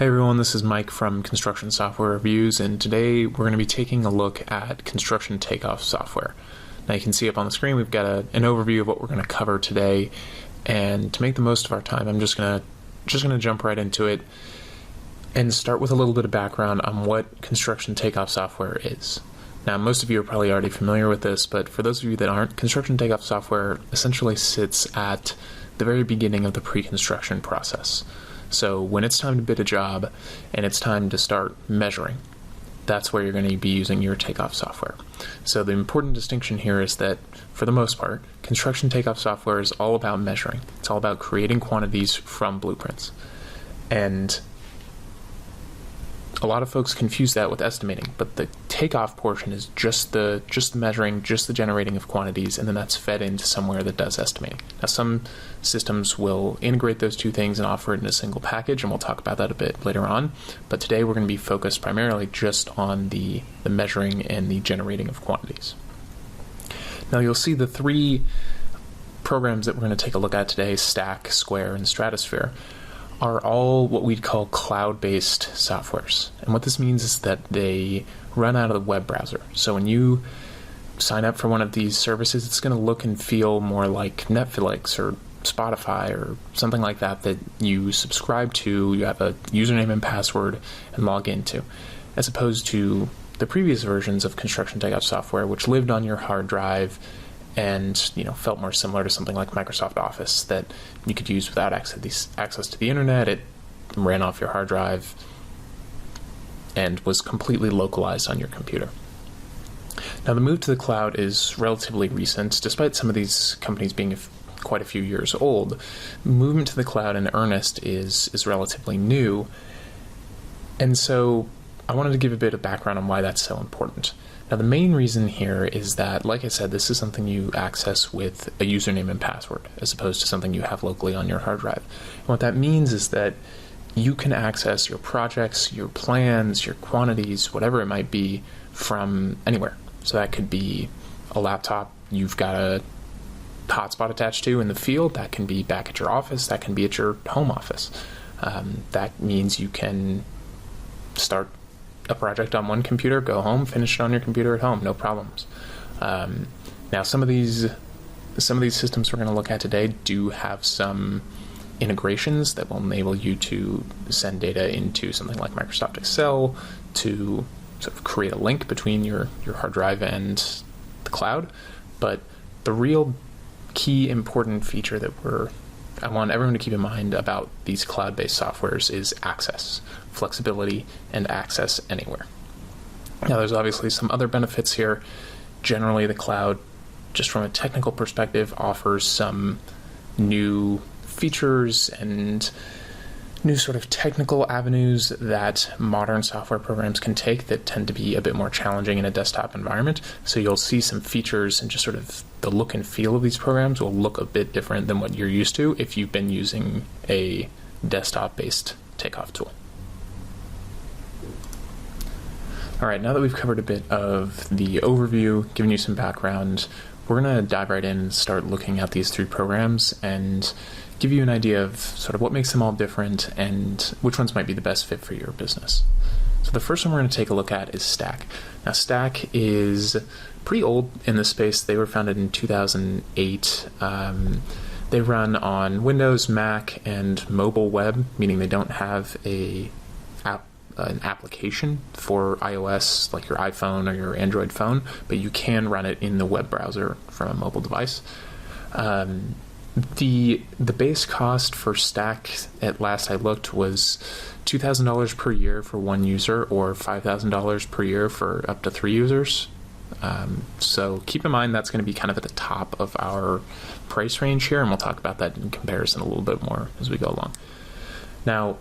Hey everyone, this is Mike from Construction Software Reviews, and today we're going to be taking a look at construction takeoff software. Now you can see up on the screen we've got an overview of what we're going to cover today, and to make the most of our time I'm just going to jump right into it and start with a little bit of background on what construction takeoff software is. Now most of you are probably already familiar with this, but for those of you that aren't, construction takeoff software essentially sits at the very beginning of the pre-construction process. So when it's time to bid a job and it's time to start measuring, that's where you're going to be using your takeoff software. So the important distinction here is that, for the most part, construction takeoff software is all about measuring. It's all about creating quantities from blueprints. And a lot of folks confuse that with estimating, but the takeoff portion is just the measuring, just the generating of quantities, and then that's fed into somewhere that does estimating. Now some systems will integrate those two things and offer it in a single package, and we'll talk about that a bit later on, but today we're going to be focused primarily just on the measuring and the generating of quantities. Now you'll see the three programs that we're going to take a look at today, Stack, Square, and Stratosphere, are all what we'd call cloud-based softwares. And what this means is that they run out of the web browser. So when you sign up for one of these services, it's going to look and feel more like Netflix or Spotify or something like that you subscribe to, you have a username and password, and log into, as opposed to the previous versions of construction takeoff software, which lived on your hard drive and felt more similar to something like Microsoft Office that you could use without access to the internet. It ran off your hard drive and was completely localized on your computer. Now the move to the cloud is relatively recent, despite some of these companies being quite a few years old. Movement to the cloud in earnest is relatively new, and so I wanted to give a bit of background on why that's so important. Now the main reason here is that, like I said, this is something you access with a username and password, as opposed to something you have locally on your hard drive. And what that means is that you can access your projects, your plans, your quantities, whatever it might be, from anywhere. So that could be a laptop you've got a hotspot attached to in the field, that can be back at your office, that can be at your home office. That means you can start a project on one computer, go home, finish it on your computer at home, no problems. Now some of these systems we're going to look at today do have some integrations that will enable you to send data into something like Microsoft Excel to sort of create a link between your hard drive and the cloud. But the real key important feature that I want everyone to keep in mind about these cloud-based softwares is access, flexibility, and access anywhere. Now there's obviously some other benefits here. Generally the cloud, just from a technical perspective, offers some new features and new sort of technical avenues that modern software programs can take that tend to be a bit more challenging in a desktop environment. So you'll see some features and just sort of the look and feel of these programs will look a bit different than what you're used to if you've been using a desktop-based takeoff tool. All right, now that we've covered a bit of the overview, given you some background, we're going to dive right in and start looking at these three programs and give you an idea of sort of what makes them all different and which ones might be the best fit for your business. So the first one we're going to take a look at is Stack. Now Stack is pretty old in this space. They were founded in 2008. They run on Windows, Mac, and mobile web, meaning they don't have an application for iOS like your iPhone or your Android phone, but you can run it in the web browser from a mobile device. The base cost for Stack, at last I looked, was $2,000 per year for one user or $5,000 per year for up to 3 users. So keep in mind that's going to be kind of at the top of our price range here, and we'll talk about that in comparison a little bit more as we go along. Now,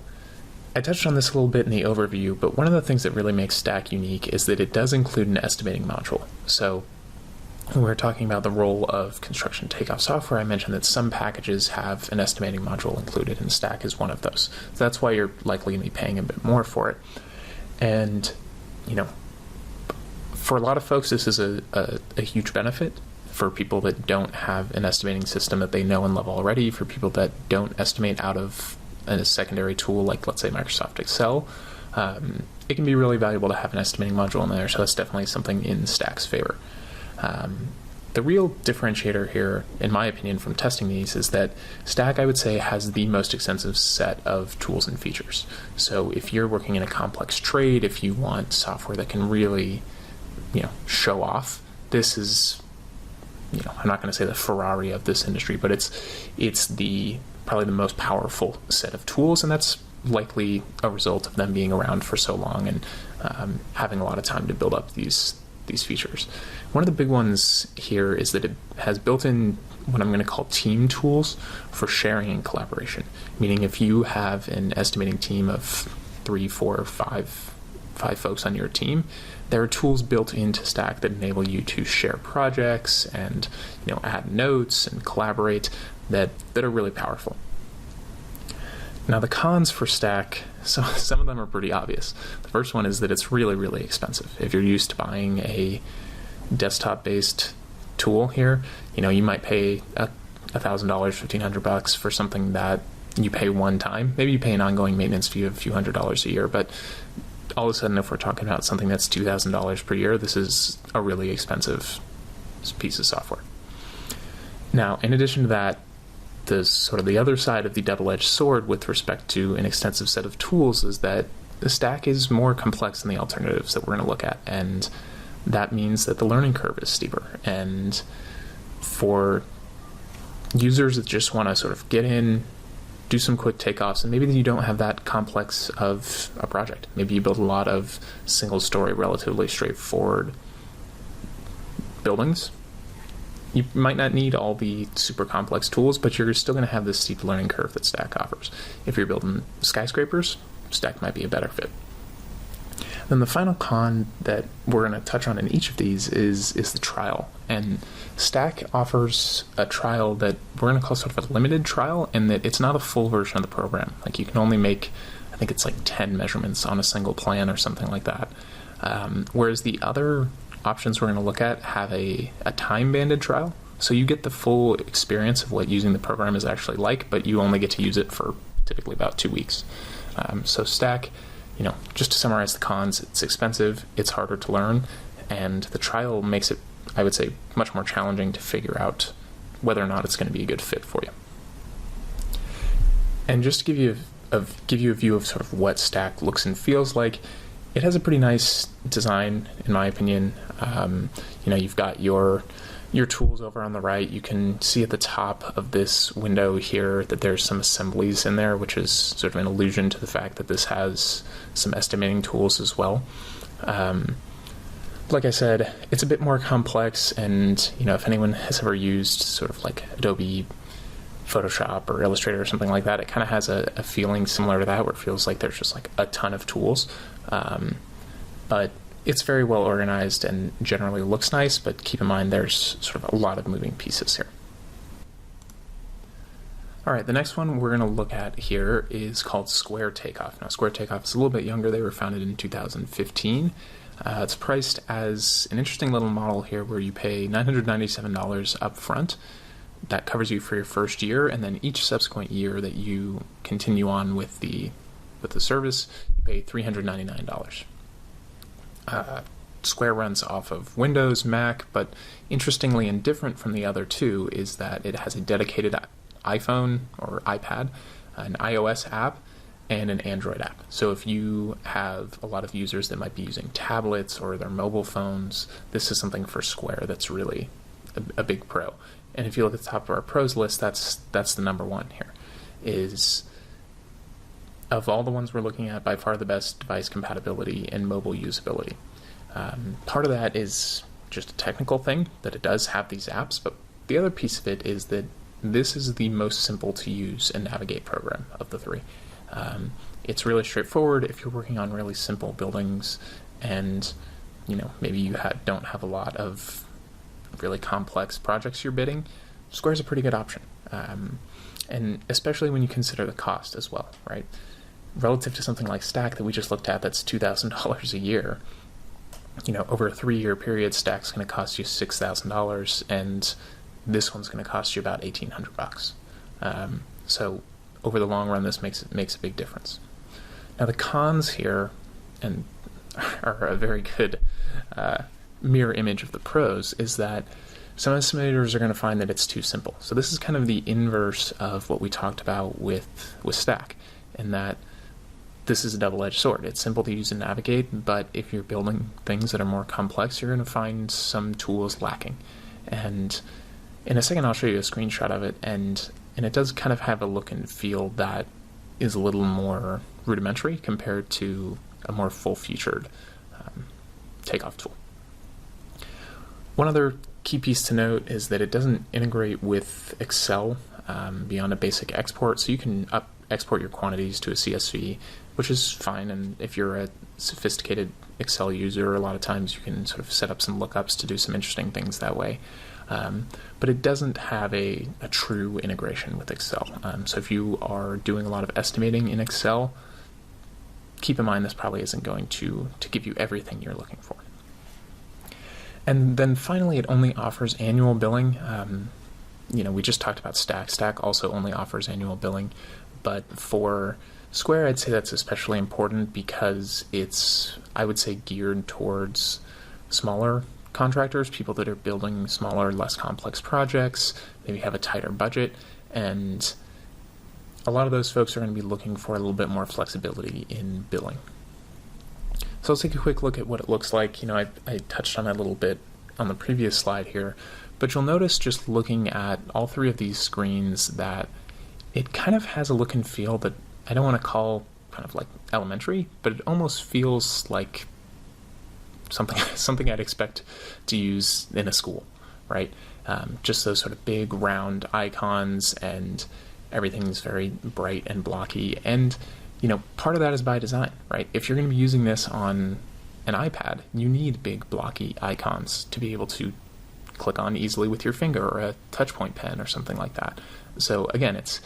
I touched on this a little bit in the overview, but one of the things that really makes Stack unique is that it does include an estimating module. So when we're talking about the role of construction takeoff software, I mentioned that some packages have an estimating module included, and Stack is one of those. So that's why you're likely going to be paying a bit more for it. And, for a lot of folks, this is a huge benefit. For people that don't have an estimating system that they know and love already, for people that don't estimate out of a secondary tool like, let's say, Microsoft Excel, it can be really valuable to have an estimating module in there, so that's definitely something in Stack's favor. The real differentiator here, in my opinion, from testing these is that Stack, I would say, has the most extensive set of tools and features. So if you're working in a complex trade, if you want software that can really, show off, this is, I'm not going to say the Ferrari of this industry, but it's probably the most powerful set of tools, and that's likely a result of them being around for so long and having a lot of time to build up these features. One of the big ones here is that it has built-in what I'm going to call team tools for sharing and collaboration. Meaning if you have an estimating team of 3, 4, 5 folks on your team, there are tools built into Stack that enable you to share projects and add notes and collaborate that are really powerful. Now the cons for Stack, so some of them are pretty obvious. The first one is that it's really, really expensive. If you're used to buying a desktop-based tool here, you might pay $1,000, $1,500 for something that you pay one time. Maybe you pay an ongoing maintenance fee of a few $100s a year, but all of a sudden, if we're talking about something that's $2,000 per year, this is a really expensive piece of software. Now, in addition to that, the other side of the double-edged sword with respect to an extensive set of tools is that the Stack is more complex than the alternatives that we're going to look at, and that means that the learning curve is steeper. And for users that just want to sort of get in, do some quick takeoffs, and maybe you don't have that complex of a project. Maybe you build a lot of single-story, relatively straightforward buildings. You might not need all the super complex tools, but you're still going to have this steep learning curve that Stack offers. If you're building skyscrapers, Stack might be a better fit. Then the final con that we're going to touch on in each of these is the trial. And Stack offers a trial that we're going to call sort of a limited trial, in that it's not a full version of the program. Like you can only make, I think it's like 10 measurements on a single plan or something like that. Whereas the other options we're going to look at have a time-banded trial. So you get the full experience of what using the program is actually like, but you only get to use it for typically about 2 weeks. So Stack, just to summarize the cons, it's expensive, it's harder to learn, and the trial makes it, I would say, much more challenging to figure out whether or not it's going to be a good fit for you. And just to give you a view of sort of what Stack looks and feels like, it has a pretty nice design, in my opinion. You've got your tools over on the right. You can see at the top of this window here that there's some assemblies in there, which is sort of an allusion to the fact that this has some estimating tools as well. Like I said, it's a bit more complex, and if anyone has ever used sort of like Adobe Photoshop or Illustrator or something like that, it kind of has a feeling similar to that, where it feels like there's just like a ton of tools. But it's very well organized and generally looks nice, but keep in mind there's sort of a lot of moving pieces here. All right, the next one we're going to look at here is called Square Takeoff. Now, Square Takeoff is a little bit younger. They were founded in 2015. It's priced as an interesting little model here where you pay $997 up front. That covers you for your first year, and then each subsequent year that you continue on with the service, you pay $399. Square runs off of Windows, Mac, but interestingly and different from the other two is that it has a dedicated iPhone or iPad, an iOS app, and an Android app. So if you have a lot of users that might be using tablets or their mobile phones, this is something for Square that's really a big pro. And if you look at the top of our pros list, that's the number one here. Is of all the ones we're looking at, by far the best device compatibility and mobile usability. Part of that is just a technical thing, that it does have these apps, but the other piece of it is that this is the most simple to use and navigate program of the three. It's really straightforward if you're working on really simple buildings and maybe you don't have a lot of really complex projects you're bidding. Square's a pretty good option. And especially when you consider the cost as well, right? Relative to something like Stack that we just looked at, that's $2,000 a year. Over a 3-year period, Stack's going to cost you $6,000, and this one's going to cost you about $1,800. So over the long run, this makes a big difference. Now the cons here, and are a very good mirror image of the pros, is that some estimators are going to find that it's too simple. So this is kind of the inverse of what we talked about with Stack, in that this is a double-edged sword. It's simple to use and navigate, but if you're building things that are more complex, you're going to find some tools lacking. And in a second, I'll show you a screenshot of it, and it does kind of have a look and feel that is a little more rudimentary compared to a more full-featured Takeoff tool. One other key piece to note is that it doesn't integrate with Excel beyond a basic export, so you can export your quantities to a CSV, which is fine, and if you're a sophisticated Excel user, a lot of times you can sort of set up some lookups to do some interesting things that way. But it doesn't have a true integration with Excel. So if you are doing a lot of estimating in Excel, keep in mind this probably isn't going to give you everything you're looking for. And then finally, it only offers annual billing. We just talked about Stack. Stack also only offers annual billing, but for Square, I'd say that's especially important because it's, I would say, geared towards smaller contractors, people that are building smaller, less complex projects, maybe have a tighter budget, and a lot of those folks are going to be looking for a little bit more flexibility in billing. So let's take a quick look at what it looks like. I touched on it a little bit on the previous slide here, but you'll notice just looking at all three of these screens that it kind of has a look and feel that I don't want to call kind of like elementary, but it almost feels like something I'd expect to use in a school, right? Just those sort of big round icons, and everything's very bright and blocky. And part of that is by design, right? If you're going to be using this on an iPad, you need big blocky icons to be able to click on easily with your finger or a touchpoint pen or something like that. So again, it's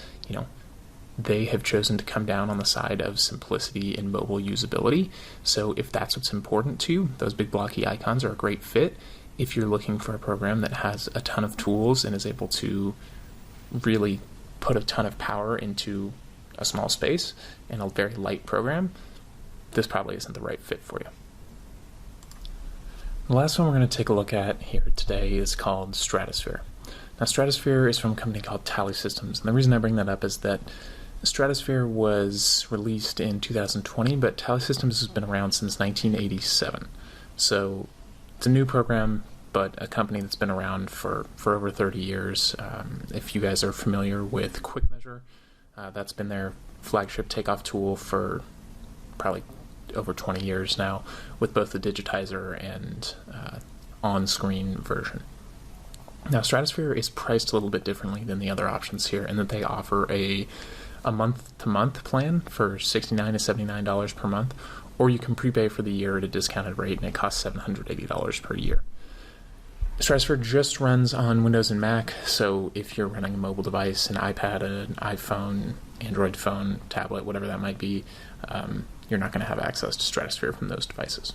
they have chosen to come down on the side of simplicity and mobile usability. So if that's what's important to you, those big blocky icons are a great fit. If you're looking for a program that has a ton of tools and is able to really put a ton of power into a small space in a very light program, this probably isn't the right fit for you. The last one we're going to take a look at here today is called Stratosphere. Now, Stratosphere is from a company called Tally Systems, and the reason I bring that up is that Stratosphere was released in 2020, but Tally Systems has been around since 1987. So it's a new program, but a company that's been around for over 30 years. If you guys are familiar with Quick Measure, that's been their flagship Takeoff tool for probably over 20 years now, with both the digitizer and on-screen version. Now, Stratosphere is priced a little bit differently than the other options here, in that they offer a month-to-month plan for $69 to $79 per month, or you can prepay for the year at a discounted rate, and it costs $780 per year. Stratosphere just runs on Windows and Mac, so if you're running a mobile device, an iPad, an iPhone, Android phone, tablet, whatever that might be, you're not going to have access to Stratosphere from those devices.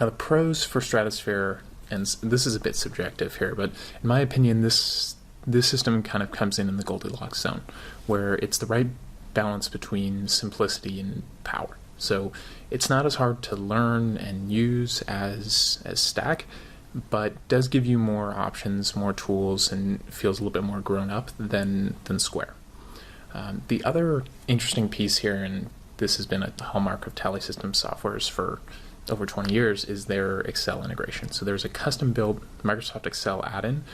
Now, the pros for Stratosphere, and this is a bit subjective here, but in my opinion, this system kind of comes in the Goldilocks zone, where it's the right balance between simplicity and power. So it's not as hard to learn and use as Stack, but does give you more options, more tools, and feels a little bit more grown up than Square. The other interesting piece here, and this has been a hallmark of Tally Systems softwares for over 20 years, is their Excel integration. So there's a custom-built Microsoft Excel add-in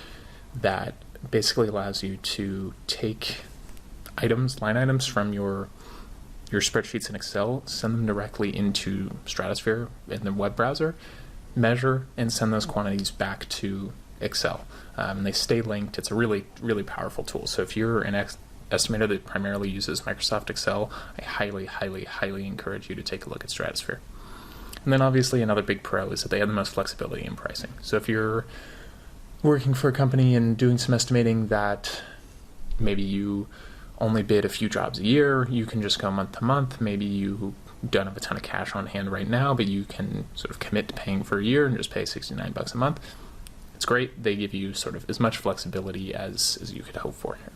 that basically allows you to take line items from your spreadsheets in Excel, send them directly into Stratosphere in the web browser, measure, and send those quantities back to Excel. And they stay linked. It's a really, really powerful tool. So if you're an estimator that primarily uses Microsoft Excel, I highly, highly, highly encourage you to take a look at Stratosphere. And then obviously another big pro is that they have the most flexibility in pricing. So if you're working for a company and doing some estimating that maybe you only bid a few jobs a year, you can just go month to month. Maybe you don't have a ton of cash on hand right now, but you can sort of commit to paying for a year and just pay $69 a month. It's great. They give you sort of as much flexibility as you could hope for here.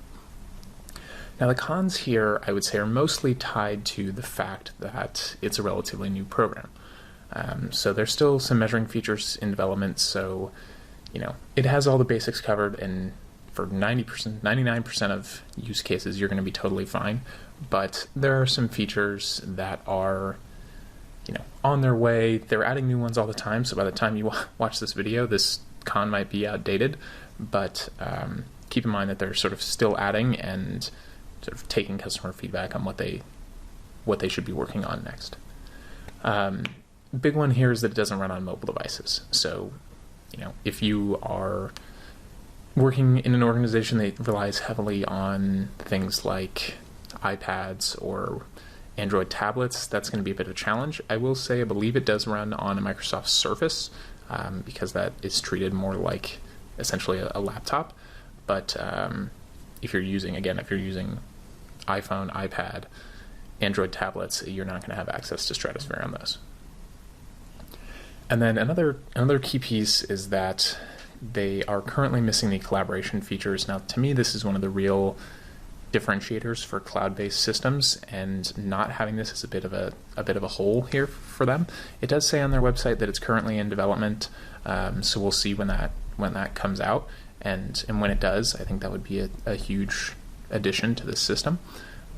Now the cons here, I would say, are mostly tied to the fact that it's a relatively new program. So there's still some measuring features in development, so it has all the basics covered, and for 90%, 99% of use cases, you're going to be totally fine. But there are some features that are, on their way. They're adding new ones all the time, so by the time you watch this video, this con might be outdated. But keep in mind that they're sort of still adding and sort of taking customer feedback on what they should be working on next. Big one here is that it doesn't run on mobile devices. So, if you are working in an organization that relies heavily on things like iPads or Android tablets, that's going to be a bit of a challenge. I will say I believe it does run on a Microsoft Surface because that is treated more like essentially a laptop. But if you're using iPhone, iPad, Android tablets, you're not going to have access to Stratosphere on those. And then another key piece is that they are currently missing the collaboration features. Now, to me, this is one of the real differentiators for cloud-based systems, and not having this is a bit of a hole here for them. It does say on their website that it's currently in development, so we'll see when that comes out, and when it does, I think that would be a huge addition to this system.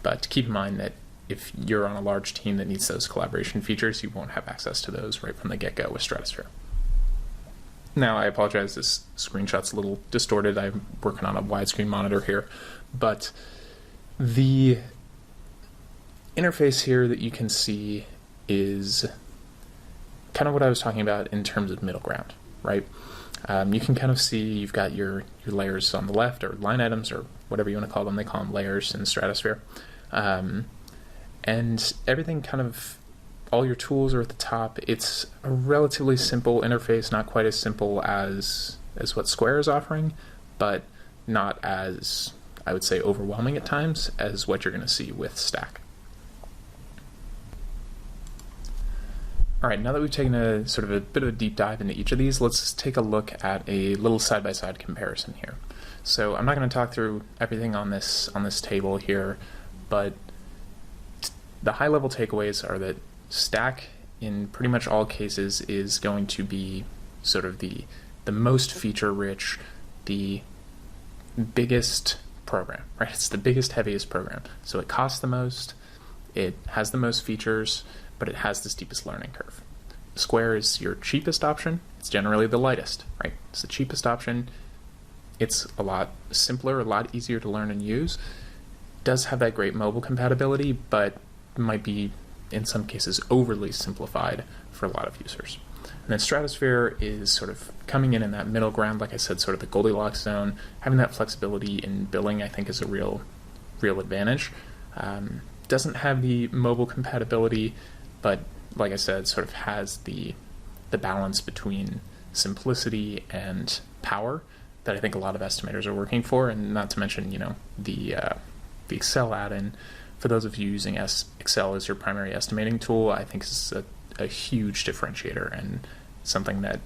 But keep in mind that if you're on a large team that needs those collaboration features, you won't have access to those right from the get-go with Stratosphere. Now, I apologize, this screenshot's a little distorted. I'm working on a widescreen monitor here, but the interface here that you can see is kind of what I was talking about in terms of middle ground, right? You can kind of see you've got your layers on the left, or line items, or whatever you want to call them. They call them layers in Stratosphere. And everything kind of, all your tools are at the top. It's a relatively simple interface, not quite as simple as what Square is offering, but not as, I would say, overwhelming at times as what you're going to see with Stack. All right, now that we've taken a sort of a bit of a deep dive into each of these, let's take a look at a little side-by-side comparison here. So I'm not going to talk through everything on this table here, but the high-level takeaways are that Stack, in pretty much all cases, is going to be sort of the most feature-rich, the biggest program, right? It's the biggest, heaviest program. So it costs the most, it has the most features, but it has the steepest learning curve. Square is your cheapest option. It's generally the lightest, right? It's the cheapest option. It's a lot simpler, a lot easier to learn and use. It does have that great mobile compatibility, but might be, in some cases, overly simplified for a lot of users. And then Stratosphere is sort of coming in that middle ground, like I said, sort of the Goldilocks zone. Having that flexibility in billing, I think, is a real advantage. Doesn't have the mobile compatibility, but like I said, sort of has the balance between simplicity and power that I think a lot of estimators are working for, and not to mention, the Excel add-in. For those of you using Excel as your primary estimating tool, I think is a huge differentiator and something that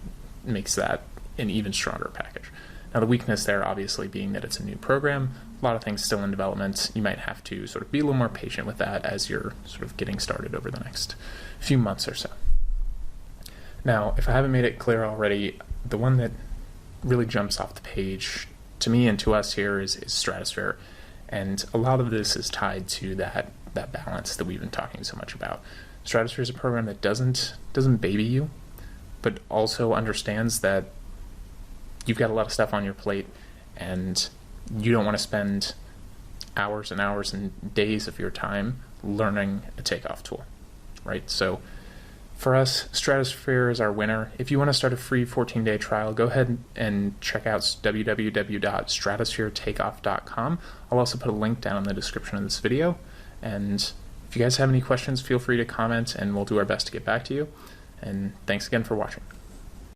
makes that an even stronger package. Now, the weakness there obviously being that it's a new program, a lot of things still in development. You might have to sort of be a little more patient with that as you're sort of getting started over the next few months or so. Now, if I haven't made it clear already, the one that really jumps off the page to me and to us here is Stratosphere. And a lot of this is tied to that balance that we've been talking so much about. Stratosphere is a program that doesn't baby you, but also understands that you've got a lot of stuff on your plate and you don't want to spend hours and hours and days of your time learning a Takeoff tool, right? So for us, Stratosphere is our winner. If you want to start a free 14-day trial, go ahead and check out www.stratospheretakeoff.com. I'll also put a link down in the description of this video. And if you guys have any questions, feel free to comment and we'll do our best to get back to you. And thanks again for watching.